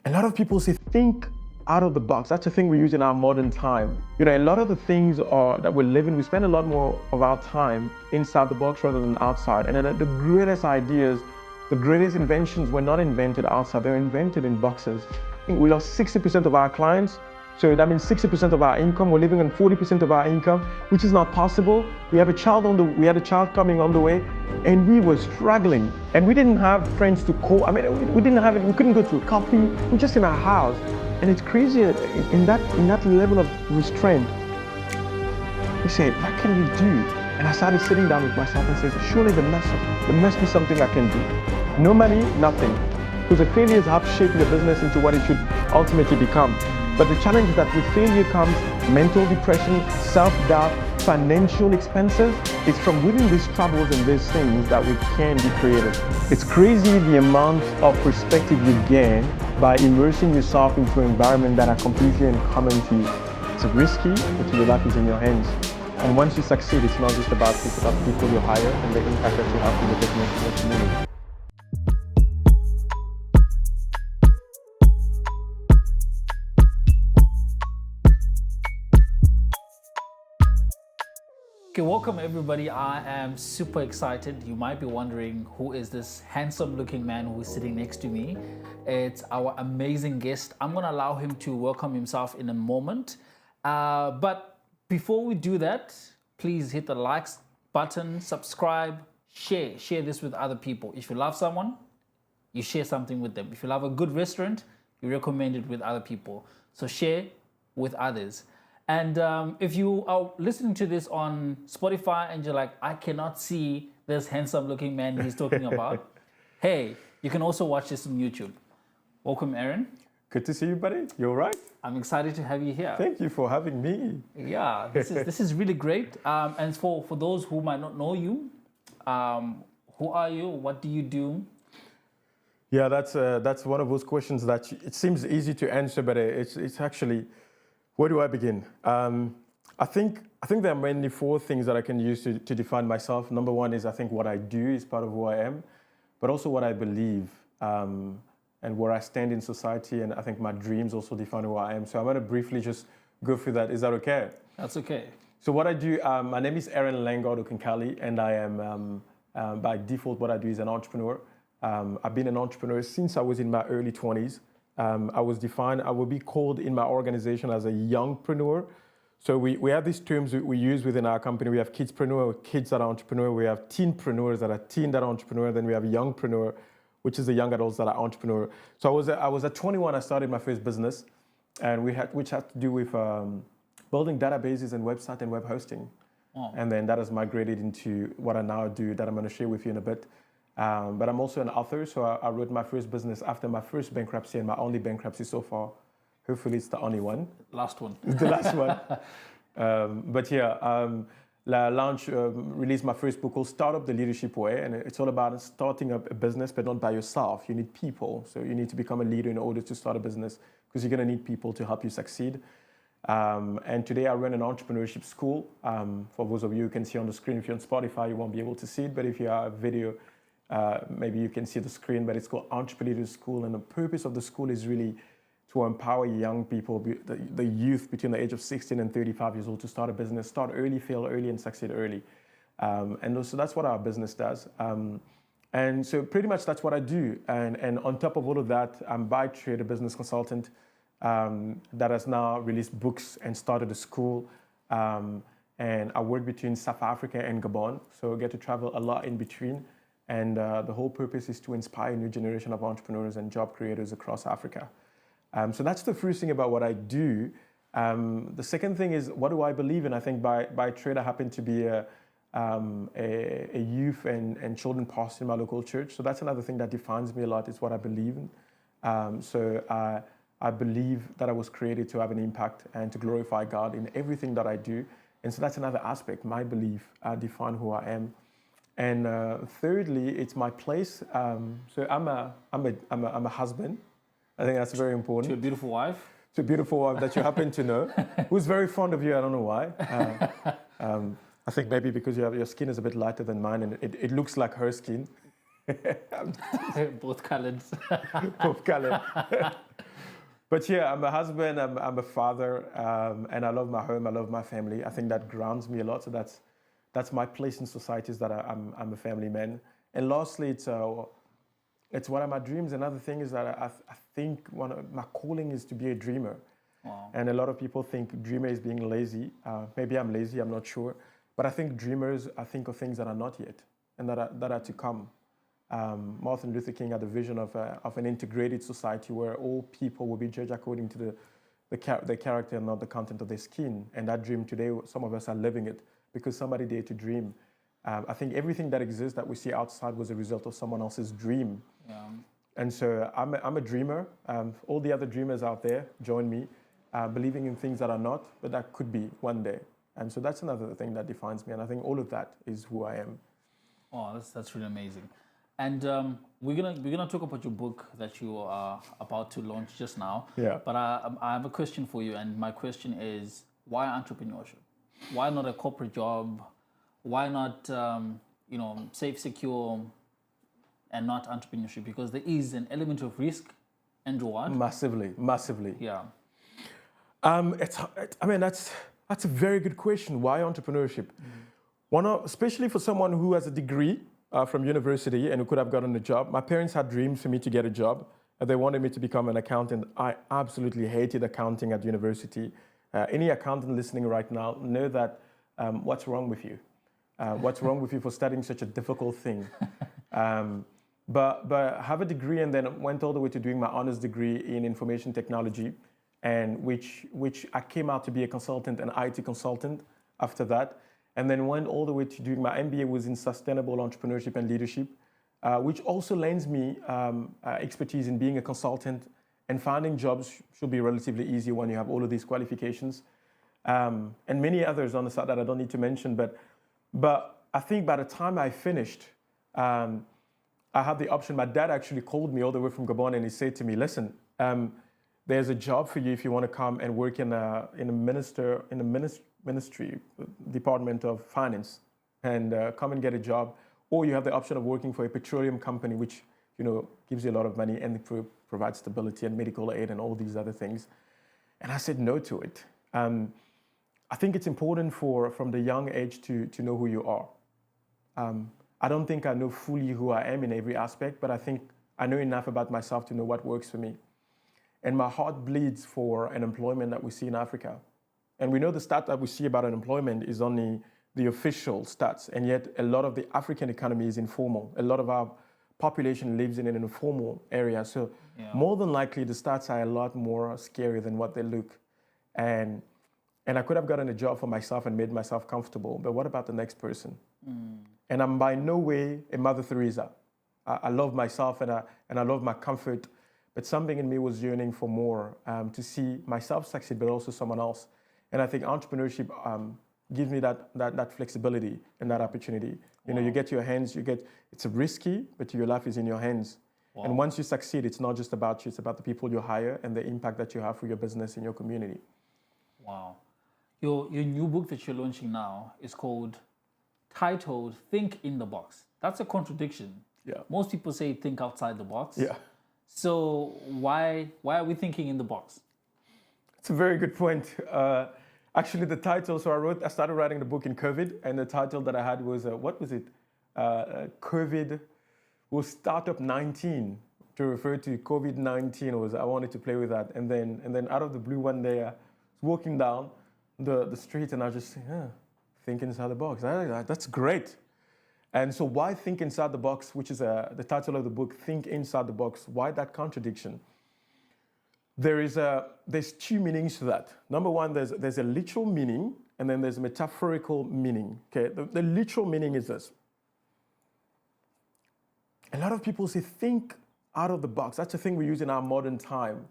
A lot of people say, think out of the box. That's the thing we use in our modern time. A lot of the things that we're living, we spend a lot more of our time inside the box rather than outside. And then the greatest ideas, the greatest inventions were not invented outside, they're invented in boxes. I think we lost 60% of our clients. So that means 60% of our income. We're living on 40% of our income, which is not possible. We had a child coming on the way, and we were struggling. And we didn't have friends to call. I mean, we didn't have it. We couldn't go to a coffee. We were just in our house. And it's crazy in that level of restraint. We said, what can we do? And I started sitting down with myself and said, surely there must be something I can do. No money, nothing. Because the failures have shaped the business into what it should ultimately become. But the challenge is that with failure comes mental depression, self-doubt, financial expenses. It's from within these troubles and these things that we can be creative. It's crazy the amount of perspective you gain by immersing yourself into an environment that are completely uncommon to you. It's risky, but your life is in your hands. And once you succeed, it's not just about people you hire and the impact that you have in the business and the community. Okay, welcome everybody. I am super excited. You might be wondering, who is this handsome looking man who is sitting next to me? It's our amazing guest. I'm gonna allow him to welcome himself in a moment. But before we do that, please hit the likes button, subscribe, share this with other people. If you love someone, you share something with them. If you love a good restaurant, you recommend it with other people. So share with others. And if you are listening to this on Spotify and you're like, I cannot see this handsome looking man he's talking about, hey, you can also watch this on YouTube. Welcome, Aaron. Good to see you, buddy. You all right? I'm excited to have you here. Thank you for having me. Yeah, this is really great. And for those who might not know you, who are you? What do you do? Yeah, that's one of those questions that it seems easy to answer, but it's actually, where do I begin? I think there are mainly four things that I can use to define myself. Number one is I think what I do is part of who I am, but also what I believe and where I stand in society. And I think my dreams also define who I am. So I'm going to briefly just go through that. Is that okay? That's okay. So what I do, my name is Erouane Langard Okenkali, and I am, by default, what I do is an entrepreneur. I've been an entrepreneur since I was in my early 20s. I will be called in my organization as a youngpreneur. So we have these terms we use within our company. We have kidspreneur, kids that are entrepreneur. We have teenpreneurs that are teen that are entrepreneur. Then we have youngpreneur, which is the young adults that are entrepreneur. So I was at 21, I started my first business, and which had to do with building databases and website and web hosting. Oh. And then that has migrated into what I now do that I'm going to share with you in a bit. But I'm also an author, so I wrote my first business after my first bankruptcy and my only bankruptcy so far. Hopefully it's the only one. Last one. The last one. But yeah, released my first book called Start Up the Leadership Way. And it's all about starting up a business, but not by yourself. You need people. So you need to become a leader in order to start a business because you're going to need people to help you succeed. And today I run an entrepreneurship school. For those of you who can see on the screen, if you're on Spotify, you won't be able to see it. But if you have a video, maybe you can see the screen, but it's called Entrepreneur School. And the purpose of the school is really to empower young people, the youth between the age of 16 and 35 years old to start a business, start early, fail early, and succeed early. And so that's what our business does. And so pretty much that's what I do. And on top of all of that, I'm by trade a business consultant that has now released books and started a school. And I work between South Africa and Gabon, so I get to travel a lot in between. And the whole purpose is to inspire a new generation of entrepreneurs and job creators across Africa. So that's the first thing about what I do. The second thing is, what do I believe in? I think by trade, I happen to be a youth and children pastor in my local church. So that's another thing that defines me a lot, is what I believe in. So I believe that I was created to have an impact and to glorify God in everything that I do. And so that's another aspect. My belief define who I am. And thirdly, it's my place. So I'm a husband. I think that's very important. To a beautiful wife. To a beautiful wife that you happen to know, who's very fond of you. I don't know why. I think maybe because your skin is a bit lighter than mine, and it looks like her skin. Both colored. Both colored. But yeah, I'm a husband, I'm a father, and I love my home, I love my family. I think that grounds me a lot. So that's my place in society, is that I'm a family man. And lastly, it's one of my dreams. Another thing is that I think one of my calling is to be a dreamer. Wow. And a lot of people think dreamer is being lazy. Maybe I'm lazy, I'm not sure. But I think dreamers, I think of things that are not yet and that are to come. Martin Luther King had a vision of an integrated society where all people will be judged according to their character and not the content of their skin. And that dream today, some of us are living it because somebody dared to dream. I think everything that exists that we see outside was a result of someone else's dream. Yeah. And so I'm a dreamer. All the other dreamers out there, join me, believing in things that are not, but that could be one day. And so that's another thing that defines me. And I think all of that is who I am. Oh, that's really amazing. And we're gonna talk about your book that you are about to launch just now. Yeah. But I have a question for you, and my question is, why entrepreneurship? Why not a corporate job? Why not safe, secure, and not entrepreneurship? Because there is an element of risk and reward. Massively. Yeah. That's a very good question. Why entrepreneurship? One, especially for someone who has a degree from university and who could have gotten a job. My parents had dreams for me to get a job. They wanted me to become an accountant. I absolutely hated accounting at university. Any accountant listening right now know that what's wrong with you? What's wrong with you for studying such a difficult thing? But have a degree, and then went all the way to doing my honors degree in information technology, and which I came out to be a consultant, an IT consultant after that, and then went all the way to doing my MBA was in sustainable entrepreneurship and leadership, which also lends me expertise in being a consultant, and finding jobs should be relatively easy when you have all of these qualifications, and many others on the side that I don't need to mention. But I think by the time I finished, I had the option. My dad actually called me all the way from Gabon, and he said to me, "Listen, there's a job for you if you want to come and work in a ministry department of finance, and come and get a job, or you have the option of working for a petroleum company, which gives you a lot of money and provides stability and medical aid and all these other things." And I said no to it. I think it's important from the young age to know who you are. I don't think I know fully who I am in every aspect, but I think I know enough about myself to know what works for me. And my heart bleeds for unemployment that we see in Africa. And we know the stat that we see about unemployment is only the official stats, and yet a lot of the African economy is informal. A lot of our population lives in an informal area. So more than likely, the stats are a lot more scary than what they look. And I could have gotten a job for myself and made myself comfortable, but what about the next person? And I'm by no way a Mother Teresa. I love myself and I love my comfort, but something in me was yearning for more, to see myself succeed, but also someone else. And I think entrepreneurship gives me that flexibility and that opportunity. Wow. You get your hands, it's risky, but your life is in your hands. Wow. And once you succeed, it's not just about you, it's about the people you hire and the impact that you have for your business and your community. Wow. Your new book that you're launching now is titled Think in the Box. That's a contradiction. Yeah. Most people say think outside the box. Yeah. So why are we thinking in the box? It's a very good point. Actually, the title, I started writing the book in COVID, and the title that I had was, what was it? COVID was Startup 19, to refer to COVID-19. I wanted to play with that. And then out of the blue one day, I was walking down the street, and I just think inside the box. That's great. And so why think inside the box, which is the title of the book, Think Inside the Box? Why that contradiction? There's two meanings to that. Number one, there's a literal meaning, and then there's a metaphorical meaning. Okay, the literal meaning is this. A lot of people say think out of the box. That's a thing we use in our modern time.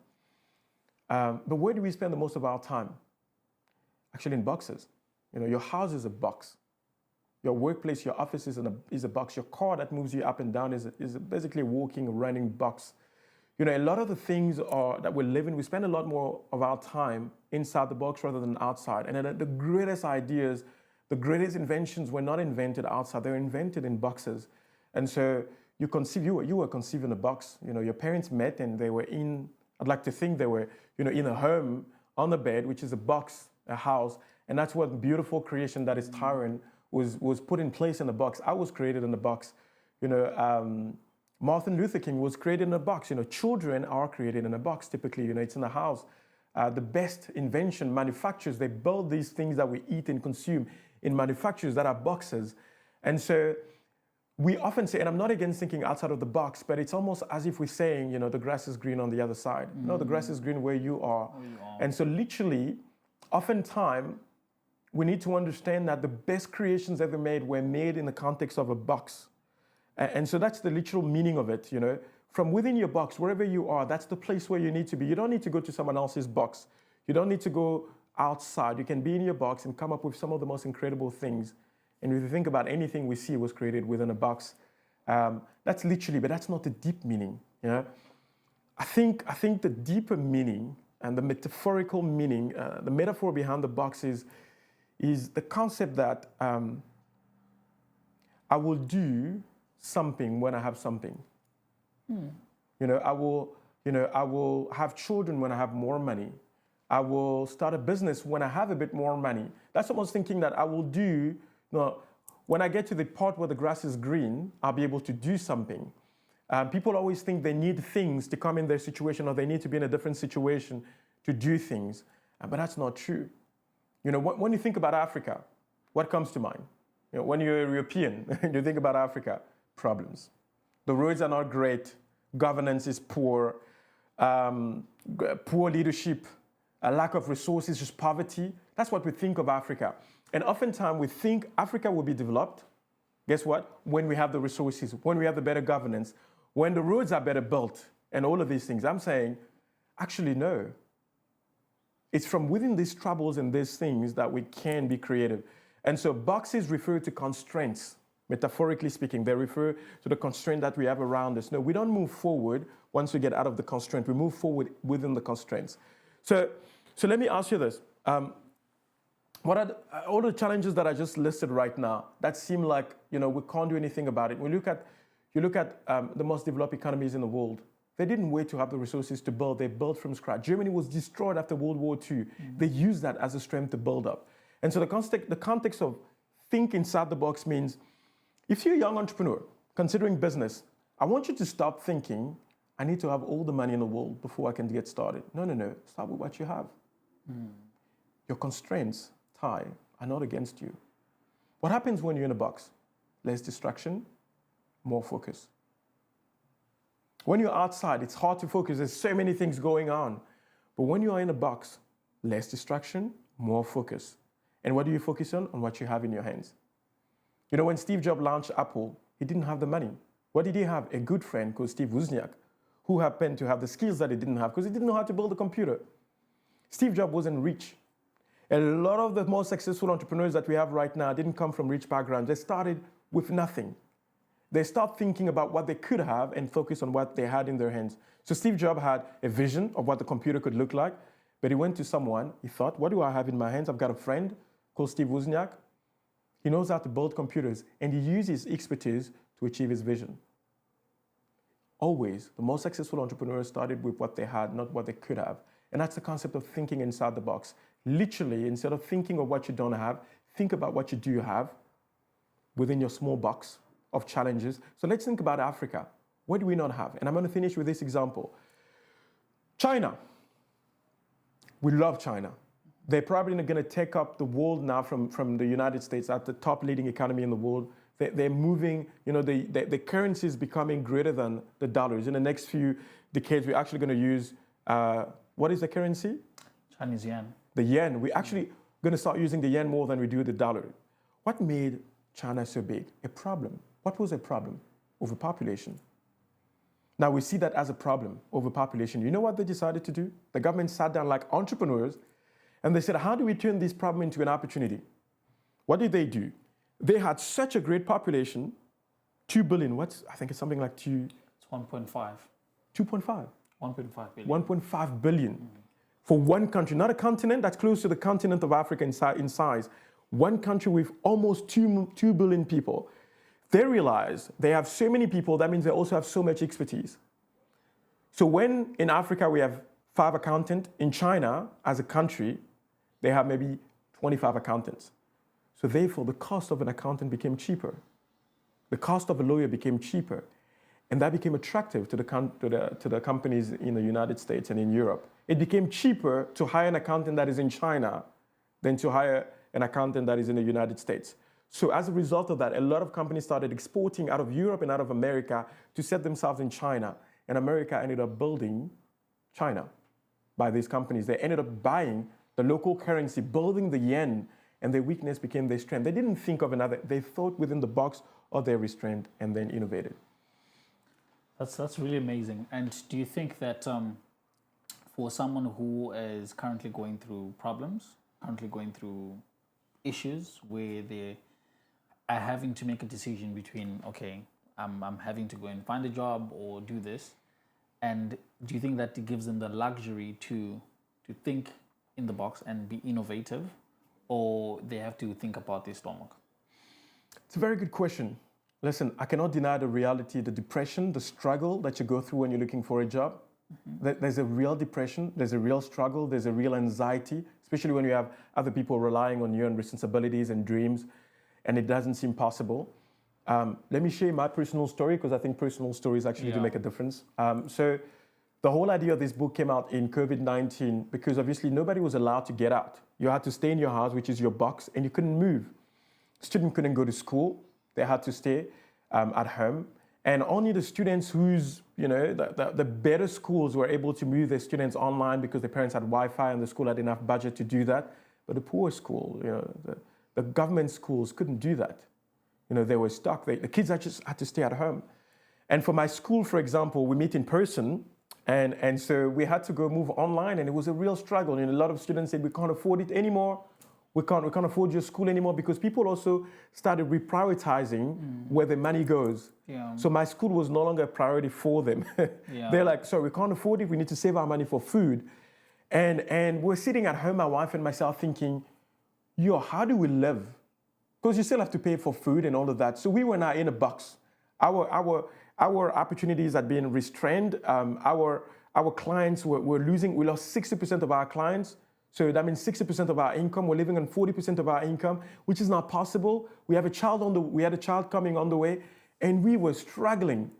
But where do we spend the most of our time? Actually, in boxes. Your house is a box. Your workplace, your office is a box. Your car that moves you up and down is basically a walking, running box. A lot of the things that we live in, we spend a lot more of our time inside the box rather than outside. And the greatest ideas, the greatest inventions were not invented outside. They were invented in boxes. And so you were conceived in a box. Your parents met and they were in I'd like to think they were, in a home, on the bed, which is a box, a house, and that's what beautiful creation that is Tyrone was put in place in a box. I was created in a box. Martin Luther King was created in a box. Children are created in a box typically. It's in a house. The best invention manufacturers, they build these things that we eat and consume in manufacturers that are boxes. And so we often say, and I'm not against thinking outside of the box, but it's almost as if we're saying, the grass is green on the other side. No, the grass is green where you are. And so literally, oftentimes, we need to understand that the best creations ever made were made in the context of a box. And so that's the literal meaning of it, From within your box, wherever you are, that's the place where you need to be. You don't need to go to someone else's box. You don't need to go outside. You can be in your box and come up with some of the most incredible things. And if you think about anything we see was created within a box, that's literally, but that's not the deep meaning. I think the deeper meaning and the metaphorical meaning, the metaphor behind the box is the concept that I will do something when I have something. I will have children when I have more money. I will start a business when I have a bit more money. That's almost thinking that I will do, when I get to the part where the grass is green, I'll be able to do something. People always think they need things to come in their situation or they need to be in a different situation to do things. But that's not true. When you think about Africa, what comes to mind? When you're a European, you think about Africa, problems. The roads are not great. Governance is poor. Poor leadership, a lack of resources, just poverty. That's what we think of Africa. And oftentimes we think Africa will be developed. Guess what? When we have the resources, when we have the better governance, when the roads are better built, and all of these things. I'm saying, actually, no. It's from within these troubles and these things that we can be creative. And so boxes refer to constraints. Metaphorically speaking, they refer to the constraint that we have around us. No, we don't move forward once we get out of the constraint. We move forward within the constraints. So let me ask you this. What are all the challenges that I just listed right now that seem like, we can't do anything about it? You look at the most developed economies in the world. They didn't wait to have the resources to build. They built from scratch. Germany was destroyed after World War II. They used that as a strength to build up. And so the context of think inside the box means, if you're a young entrepreneur considering business, I want you to stop thinking, I need to have all the money in the world before I can get started. No. Start with what you have. Your constraints, Ty, are not against you. What happens when you're in a box? Less distraction, more focus. When you're outside, it's hard to focus. There's so many things going on. But when you are in a box, less distraction, more focus. And what do you focus on? On what you have in your hands. When Steve Jobs launched Apple, he didn't have the money. What did he have? A good friend called Steve Wozniak, who happened to have the skills that he didn't have because he didn't know how to build a computer. Steve Jobs wasn't rich. A lot of the most successful entrepreneurs that we have right now didn't come from rich backgrounds. They started with nothing. They start thinking about what they could have and focus on what they had in their hands. So Steve Jobs had a vision of what the computer could look like, but he went to someone, he thought, what do I have in my hands? I've got a friend called Steve Wozniak. He knows how to build computers, and he uses expertise to achieve his vision. Always, the most successful entrepreneurs started with what they had, not what they could have. And that's the concept of thinking inside the box. Literally, instead of thinking of what you don't have, think about what you do have within your small box of challenges. So let's think about Africa. What do we not have? And I'm going to finish with this example. China. We love China. They're probably going to take up the world now from the United States at the top leading economy in the world. They're moving, the currency is becoming greater than the dollars. In the next few decades, we're actually going to use, what is the currency? Chinese yuan. The yen. We're actually going to start using the yen more than we do the dollar. What made China so big? A problem. What was a problem? Overpopulation. Now we see that as a problem, overpopulation. You know what they decided to do? The government sat down like entrepreneurs and they said, how do we turn this problem into an opportunity? What did they do? They had such a great population, 2 billion, I think it's something like It's 1.5. 2.5. 1.5 billion. 1.5 billion for one country, not a continent that's close to the continent of Africa in size. One country with almost 2 billion people. They realize they have so many people, that means they also have so much expertise. So when in Africa we have 5 accountants, in China as a country, they have maybe 25 accountants. So therefore, the cost of an accountant became cheaper. The cost of a lawyer became cheaper. And that became attractive to the companies in the United States and in Europe. It became cheaper to hire an accountant that is in China than to hire an accountant that is in the United States. So as a result of that, a lot of companies started exporting out of Europe and out of America to set themselves in China. And America ended up building China by these companies. They ended up buying the local currency, building the yen, and their weakness became their strength. They didn't think of another, they thought within the box of their restraint and then innovated. That's really amazing. And do you think that for someone who is currently going through problems, currently going through issues where they are having to make a decision between, okay, I'm having to go and find a job or do this, and do you think that it gives them the luxury to think in the box and be innovative, or they have to think about their stomach? It's a very good question. Listen, I cannot deny the reality, the depression, the struggle that you go through when you're looking for a job. Mm-hmm. There's a real depression, there's a real struggle, there's a real anxiety, especially when you have other people relying on you and responsibilities and dreams, and it doesn't seem possible. Let me share my personal story, because I think personal stories actually do make a difference. So the whole idea of this book came out in COVID-19 because obviously nobody was allowed to get out. You had to stay in your house, which is your box, and you couldn't move. Students couldn't go to school. They had to stay at home. And only the students whose, the better schools were able to move their students online because their parents had Wi-Fi and the school had enough budget to do that. But the poor school, the government schools couldn't do that. They were stuck. The kids just had to stay at home. And for my school, for example, we meet in person. And so we had to go move online, and it was a real struggle. And a lot of students said, we can't afford it anymore. We can't afford your school anymore, because people also started reprioritizing where the money goes. Yeah. So my school was no longer a priority for them. Yeah. They're like, sorry, we can't afford it. We need to save our money for food. And we're sitting at home, my wife and myself, thinking, how do we live? Because you still have to pay for food and all of that. So we were now in a box. Our opportunities had been restrained. Our clients were losing. We lost 60% of our clients. So that means 60% of our income. We're living on 40% of our income, which is not possible. We had a child coming on the way, and we were struggling.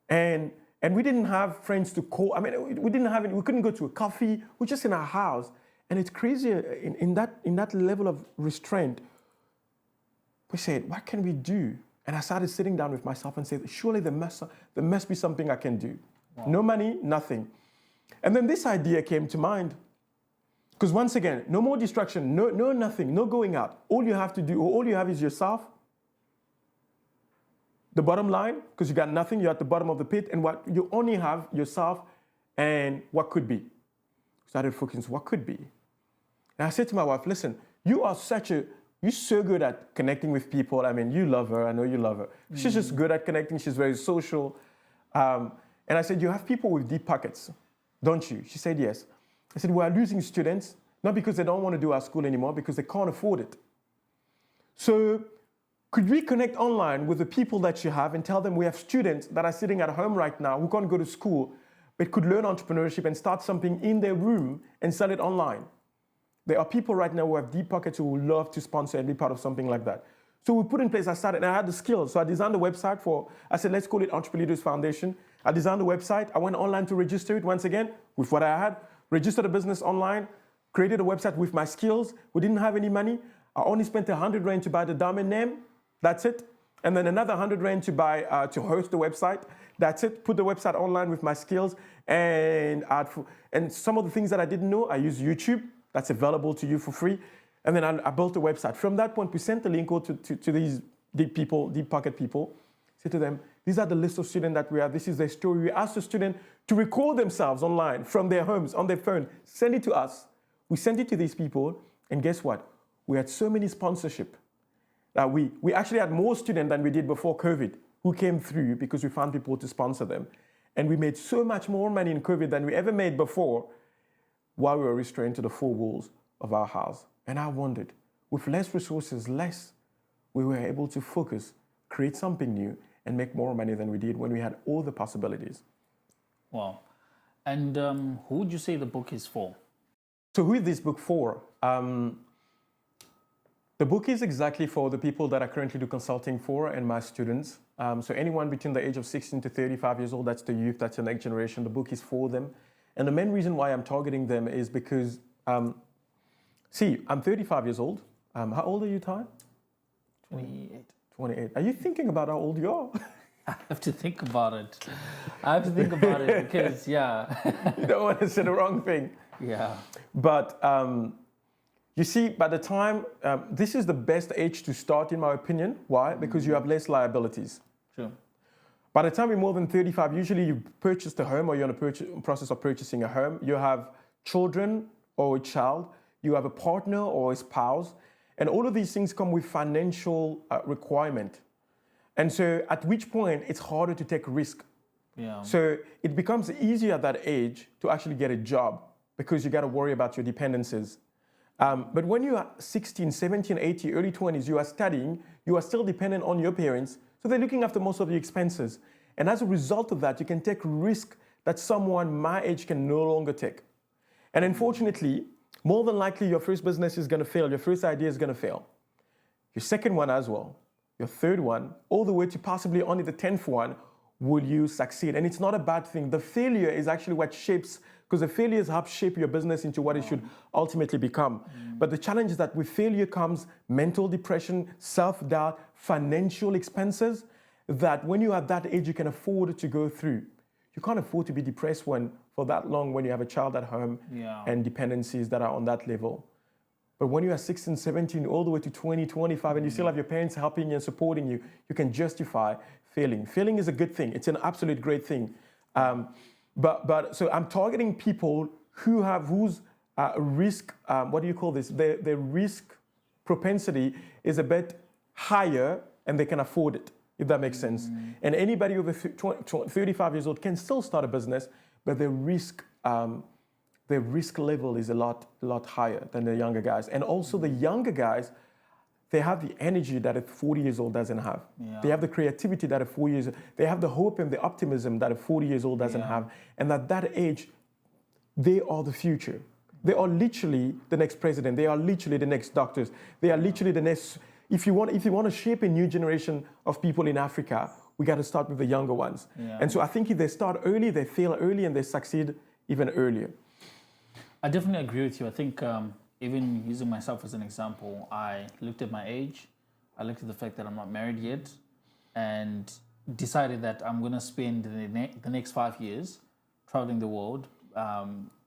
And we didn't have friends to call. I mean, we couldn't go to a coffee. We're just in our house. And it's crazy in that level of restraint. We said, what can we do? And I started sitting down with myself and said, surely there must be something I can do. Wow. No money, nothing. And then this idea came to mind. Because once again, no more distraction, no nothing, no going out. All you have to do, all you have is yourself. The bottom line, because you got nothing, you're at the bottom of the pit, and what you only have yourself and what could be. Started focusing on what could be. And I said to my wife, listen, you're so good at connecting with people. I mean, you love her. I know you love her. Mm-hmm. She's just good at connecting. She's very social. And I said, you have people with deep pockets, don't you? She said, yes. I said, we are losing students, not because they don't want to do our school anymore, because they can't afford it. So could we connect online with the people that you have and tell them we have students that are sitting at home right now who can't go to school, but could learn entrepreneurship and start something in their room and sell it online? There are people right now who have deep pockets who would love to sponsor and be part of something like that. So we put in place, I had the skills. So I designed a website I said, let's call it Entrepreneur Leaders Foundation. I designed a website. I went online to register it once again with what I had, registered a business online, created a website with my skills. We didn't have any money. I only spent 100 Rand to buy the domain name. That's it. And then another 100 Rand to buy, to host the website. That's it. Put the website online with my skills. And some of the things that I didn't know, I use YouTube. That's available to you for free. And then I built a website. From that point, we sent the link to these deep pocket people. Say to them, these are the list of students that we have. This is their story. We asked the student to record themselves online from their homes, on their phone. Send it to us. We sent it to these people. And guess what? We had so many sponsorship. We actually had more students than we did before COVID who came through because we found people to sponsor them. And we made so much more money in COVID than we ever made before, while we were restrained to the 4 walls of our house. And I wondered, with less resources, we were able to focus, create something new, and make more money than we did when we had all the possibilities. Wow. And who would you say the book is for? So who is this book for? The book is exactly for the people that I currently do consulting for and my students. So anyone between the age of 16 to 35 years old, that's the youth, that's the next generation, the book is for them. And the main reason why I'm targeting them is because, see, I'm 35 years old. How old are you, Ty? 28. 28. Are you thinking about how old you are? I have to think about it. I have to think about it because, yeah. You don't want to say the wrong thing. Yeah. But you see, by the time, this is the best age to start, in my opinion. Why? Because you have less liabilities. Sure. By the time you're more than 35, usually you've purchased a home or you're in a process of purchasing a home. You have children or a child. You have a partner or a spouse. And all of these things come with financial requirement. And so at which point, it's harder to take risk. Yeah. So it becomes easier at that age to actually get a job because you got to worry about your dependencies. But when you are 16, 17, 18, early 20s, you are studying, you are still dependent on your parents. So they're looking after most of the expenses. And as a result of that, you can take risk that someone my age can no longer take. And unfortunately, more than likely, your first business is going to fail. Your first idea is going to fail. Your second one as well. Your third one, all the way to possibly only the 10th one, will you succeed? And it's not a bad thing. The failure is actually what shapes, because the failures help shape your business into what it should ultimately become. But the challenge is that with failure comes mental depression, self-doubt, financial expenses, that when you're at that age, you can afford to go through. You can't afford to be depressed for that long when you have a child at home and dependencies that are on that level. But when you are 16, 17, all the way to 20, 25, and you still have your parents helping you and supporting you, you can justify failing. Failing is a good thing. It's an absolute great thing. So I'm targeting people whose risk, what do you call this? Their risk propensity is a bit higher and they can afford it, if that makes sense. And anybody over 35 years old can still start a business, but their risk level is a lot higher than the younger guys. And also the younger guys, they have the energy that a 40 years old doesn't have. Yeah. They have the creativity that a 40 years old, they have the hope and the optimism that a 40 years old doesn't have. And at that age, they are the future. They are literally the next president. They are literally the next doctors. They are literally the next, if you want to shape a new generation of people in Africa, we got to start with the younger ones. Yeah. And so I think if they start early, they fail early and they succeed even earlier. I definitely agree with you. I think even using myself as an example, I looked at my age, I looked at the fact that I'm not married yet, and decided that I'm going to spend the next 5 years traveling the world,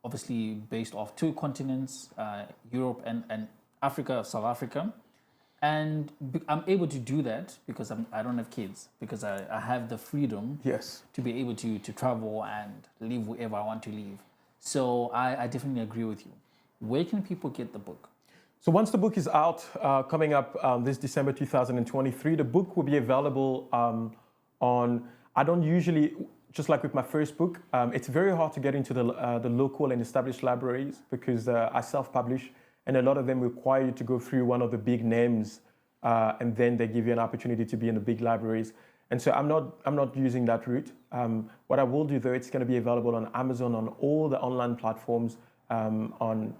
obviously based off 2 continents, Europe and Africa, South Africa. And I'm able to do that because I don't have kids, because I have the freedom to be able to travel and live wherever I want to live. So I definitely agree with you. Where can people get the book? So once the book is out, coming up this December 2023, the book will be available on, I don't usually, just like with my first book, it's very hard to get into the local and established libraries because I self-publish, and a lot of them require you to go through one of the big names, and then they give you an opportunity to be in the big libraries. And so I'm not using that route. What I will do though, it's going to be available on Amazon, on all the online platforms, on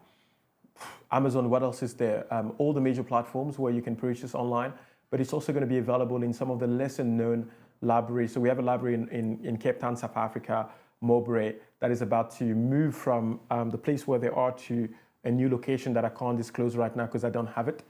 Amazon, what else is there? All the major platforms where you can purchase online, but it's also going to be available in some of the lesser known libraries. So we have a library in Cape Town, South Africa, Mowbray, that is about to move from the place where they are to a new location that I can't disclose right now because I don't have it.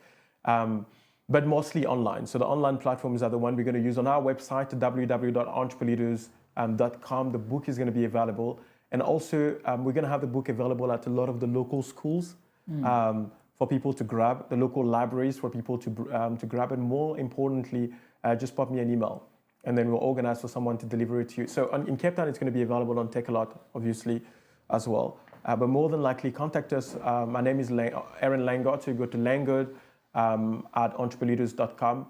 But mostly online. So the online platforms are the one we're going to use on our website, www.entrepreneurs.com. The book is going to be available. And also, we're going to have the book available at a lot of the local schools for people to grab, the local libraries for people to grab. And more importantly, just pop me an email. And then we'll organize for someone to deliver it to you. So in Cape Town, it's going to be available on Takealot, obviously, as well. But more than likely, contact us. My name is Erouane Langard. So you go to Langard at entrepreneurs.com.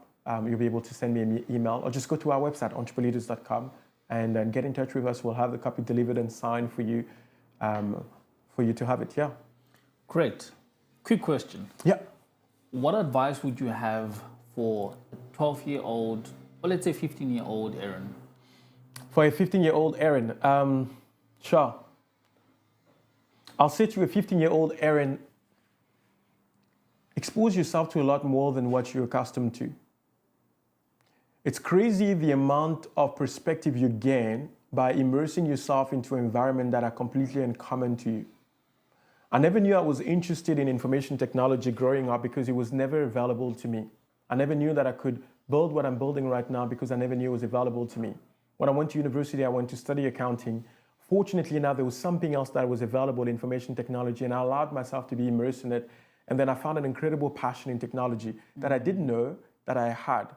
You'll be able to send me an email, or just go to our website, entrepreneurs.com, and get in touch with us. We'll have the copy delivered and signed for you to have it. Yeah. Great. Quick question. Yeah. What advice would you have for a 12-year-old, or let's say 15-year-old Erouane? For a 15-year-old Erouane, Sure. I'll say to a 15-year-old Aaron, expose yourself to a lot more than what you're accustomed to. It's crazy the amount of perspective you gain by immersing yourself into an environment that are completely uncommon to you. I never knew I was interested in information technology growing up because it was never available to me. I never knew that I could build what I'm building right now because I never knew it was available to me. When I went to university, I went to study accounting. Fortunately enough, there was something else that was available, information technology, and I allowed myself to be immersed in it. And then I found an incredible passion in technology that I didn't know that I had.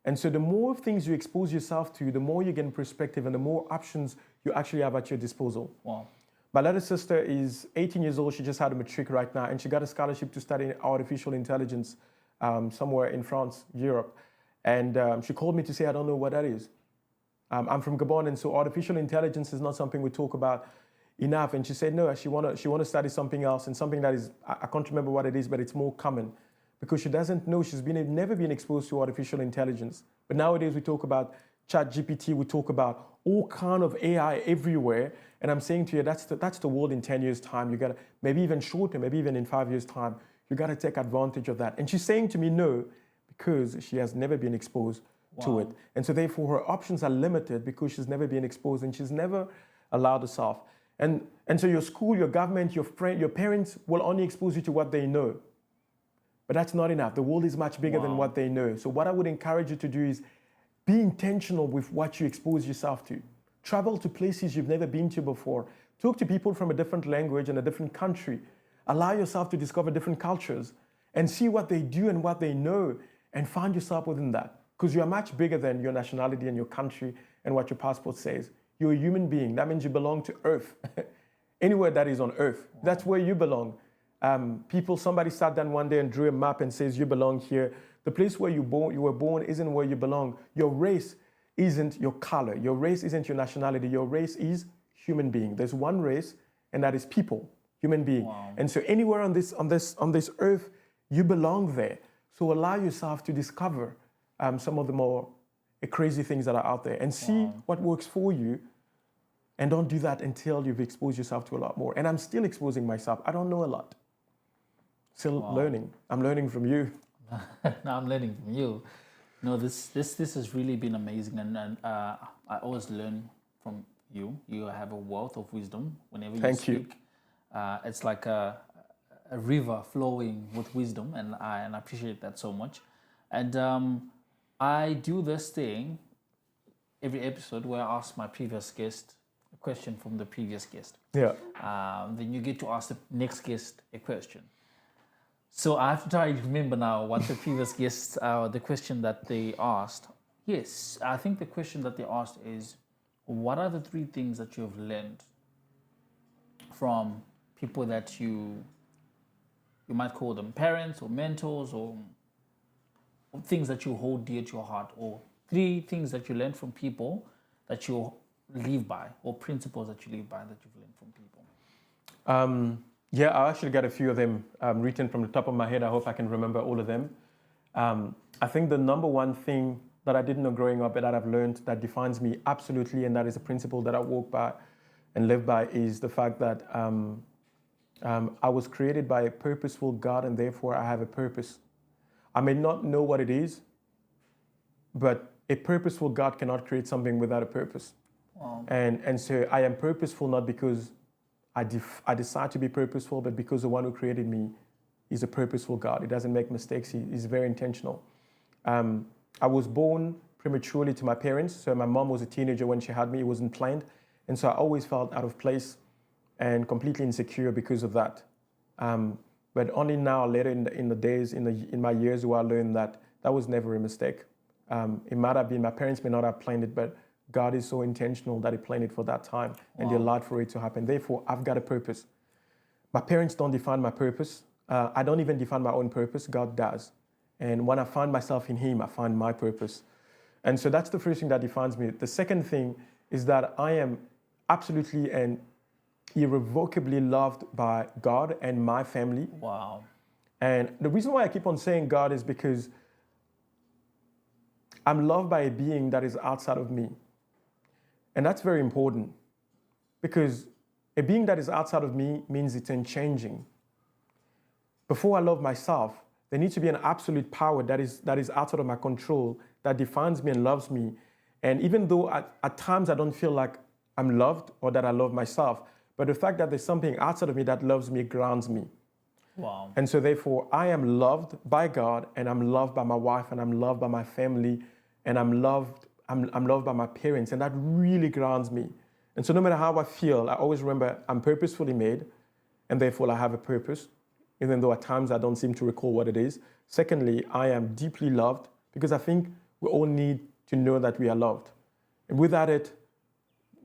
And so the more things you expose yourself to, the more you gain perspective and the more options you actually have at your disposal. Wow. My little sister is 18 years old. She just had a matric right now, and she got a scholarship to study artificial intelligence somewhere in France, Europe. And she called me to say, I don't know what that is. I'm from Gabon, and so artificial intelligence is not something we talk about enough. And she said, no, she want to study something else, and something that is, I can't remember what it is, but it's more common. Because she doesn't know, she's never been exposed to artificial intelligence. But nowadays we talk about ChatGPT, we talk about all kind of AI everywhere. And I'm saying to you, that's the world in 10 years' time. You gotta, maybe even shorter, maybe even in 5 years' time, you gotta take advantage of that. And she's saying to me no, because she has never been exposed to it. And so therefore her options are limited because she's never been exposed and she's never allowed herself. And so your school, your government, your friend, your parents will only expose you to what they know. But that's not enough. The world is much bigger than what they know. So what I would encourage you to do is be intentional with what you expose yourself to. Travel to places you've never been to before. Talk to people from a different language and a different country. Allow yourself to discover different cultures and see what they do and what they know and find yourself within that. Because you are much bigger than your nationality and your country and what your passport says. You're a human being. That means you belong to Earth. Anywhere that is on Earth, that's where you belong. Somebody sat down one day and drew a map and says, you belong here. The place where you were born isn't where you belong. Your race isn't your color. Your race isn't your nationality. Your race is human being. There's one race, and that is people, human being. Wow. And so anywhere on this earth, you belong there. So allow yourself to discover some of the more crazy things that are out there and see what works for you. And don't do that until you've exposed yourself to a lot more. And I'm still exposing myself. I don't know a lot. Still learning. I'm learning from you. No, I'm learning from you. No, this has really been amazing, and I always learn from you. You have a wealth of wisdom whenever you Thank speak. It's like a river flowing with wisdom, and I appreciate that so much. And I do this thing every episode where I ask my previous guest a question from the previous guest. Yeah. Then you get to ask the next guest a question. So I have to try to remember now what the previous guests, the question that they asked. Yes, I think the question that they asked is, what are the 3 things that you have learned from people that you might call them parents or mentors or things that you hold dear to your heart, or 3 things that you learned from people that you live by, or principles that you live by that you've learned from people? Yeah, I actually got a few of them written from the top of my head. I hope I can remember all of them. I think the number one thing that I didn't know growing up, but that I've learned that defines me absolutely, and that is a principle that I walk by and live by, is the fact that I was created by a purposeful God, and therefore I have a purpose. I may not know what it is, but a purposeful God cannot create something without a purpose. Wow. And so I am purposeful not because I decide to be purposeful, but because the one who created me is a purposeful God. He doesn't make mistakes. He's very intentional. I was born prematurely to my parents. So my mom was a teenager when she had me. It wasn't planned. And so I always felt out of place and completely insecure because of that. But only now, later in my years, where I learned that that was never a mistake. It might have been, my parents may not have planned it, but God is so intentional that He planned it for that time, and He allowed for it to happen. Therefore, I've got a purpose. My parents don't define my purpose. I don't even define my own purpose. God does. And when I find myself in Him, I find my purpose. And so that's the first thing that defines me. The second thing is that I am absolutely and irrevocably loved by God and my family. Wow. And the reason why I keep on saying God is because I'm loved by a being that is outside of me. And that's very important. because a being that is outside of me means it's unchanging. Before I love myself, there needs to be an absolute power that is outside of my control, that defines me and loves me. And even though at times I don't feel like I'm loved or that I love myself, but the fact that there's something outside of me that loves me grounds me. Wow. And so therefore, I am loved by God, and I'm loved by my wife, and I'm loved by my family, and I'm loved by my parents, and that really grounds me. And so no matter how I feel, I always remember I'm purposefully made, and therefore I have a purpose, even though at times I don't seem to recall what it is. Secondly, I am deeply loved, because I think we all need to know that we are loved. And without it,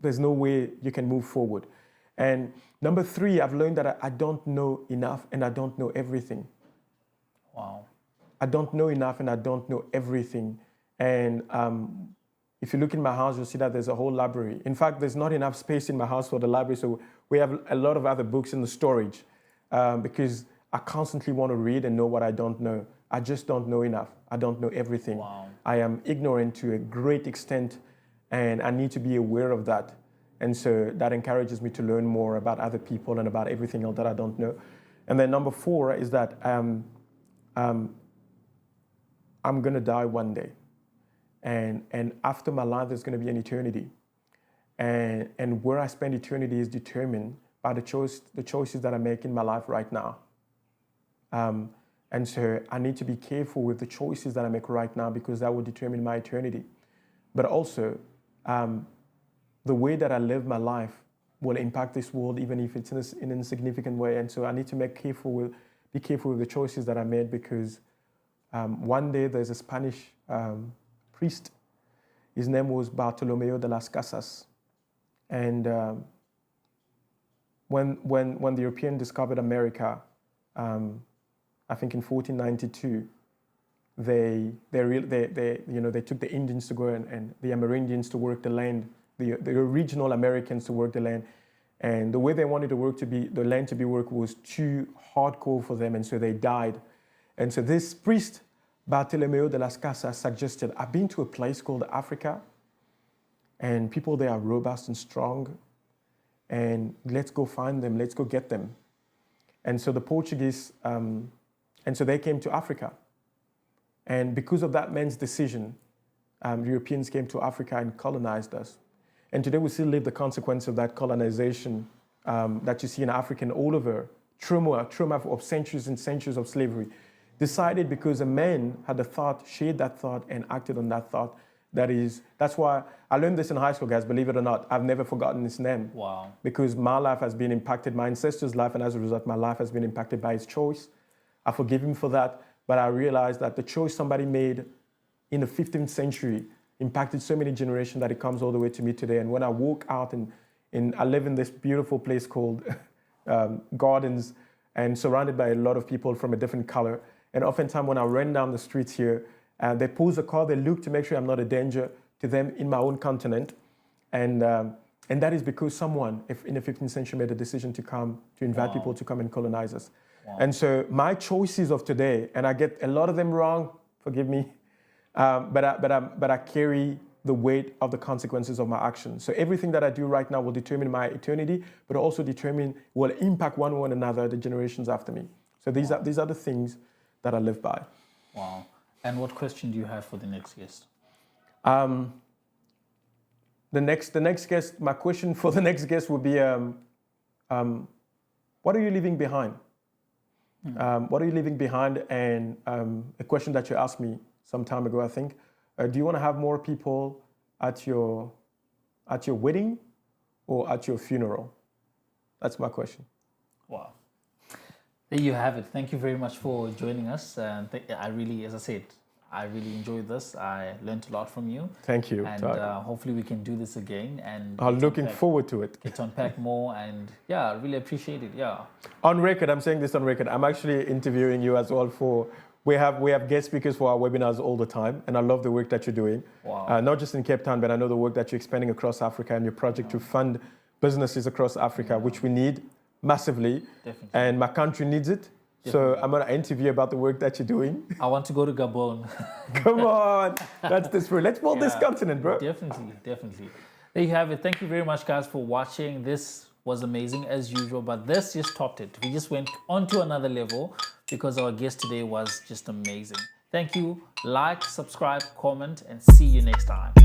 there's no way you can move forward. And number three, I've learned that I don't know enough and I don't know everything. Wow. I don't know enough and I don't know everything. And if you look in my house, you'll see that there's a whole library. In fact, there's not enough space in my house for the library, so we have a lot of other books in the storage because I constantly want to read and know what I don't know. I just don't know enough. I don't know everything. Wow. I am ignorant to a great extent, and I need to be aware of that. And so that encourages me to learn more about other people and about everything else that I don't know. And then number four is that I'm going to die one day. And after my life, there's going to be an eternity. And where I spend eternity is determined by the choices that I make in my life right now. And so I need to be careful with the choices that I make right now, because that will determine my eternity. But also, the way that I live my life will impact this world, even if it's in an insignificant way. And so I need to be careful with the choices that I made, because one day there's a Spanish priest. His name was Bartolomeo de las Casas. And when the European discovered America, I think in 1492, they took the Indians to go and the Amerindians to work the land, the original Americans to work the land. And the way they wanted the land to be worked was too hardcore for them, and so they died. And so this priest, Bartolomeo de las Casas, suggested, I've been to a place called Africa, and people there are robust and strong, and let's go find them, let's go get them. And so the Portuguese, and so they came to Africa. And because of that man's decision, Europeans came to Africa and colonized us. And today we still live the consequence of that colonization that you see in Africa and all over, trauma of centuries and centuries of slavery, decided because a man had a thought, shared that thought, and acted on that thought. That's why I learned this in high school, guys, believe it or not. I've never forgotten his name. Wow. Because my life has been impacted, my ancestors' life, and as a result, my life has been impacted by his choice. I forgive him for that, but I realized that the choice somebody made in the 15th century impacted so many generations that it comes all the way to me today. And when I walk out and I live in this beautiful place called Gardens, and surrounded by a lot of people from a different color. And oftentimes when I run down the streets here, they pause the car, they look to make sure I'm not a danger to them in my own continent. And that is because someone in the 15th century made a decision to invite people to come and colonize us. Wow. And so my choices of today, and I get a lot of them wrong, forgive me, but I carry the weight of the consequences of my actions. So everything that I do right now will determine my eternity, but also will impact one another, the generations after me. So these are the things that I live by. Wow. And what question do you have for the next guest? The next guest, my question for the next guest would be, what are you leaving behind? What are you leaving behind? And a question that you asked me some time ago, I think, do you want to have more people at your wedding or at your funeral? That's my question. Wow. There you have it. Thank you very much for joining us. I really enjoyed this. I learned a lot from you. Thank you. And hopefully we can do this again. And I'm looking forward to it. Get to unpack more. And yeah, I really appreciate it. Yeah. On record, I'm saying this on record. I'm actually interviewing you as well we have guest speakers for our webinars all the time. And I love the work that you're doing. Wow. Not just in Cape Town, but I know the work that you're expanding across Africa and your project to fund businesses across Africa, which we need massively. Definitely. And my country needs it. Definitely. So I'm going to interview about the work that you're doing. I want to go to Gabon. Come on. That's the spirit. Let's build this continent, bro. Definitely. There you have it. Thank you very much, guys, for watching. This was amazing as usual, but this just topped it. We just went on to another level because our guest today was just amazing. Thank you. Like, subscribe, comment, and see you next time.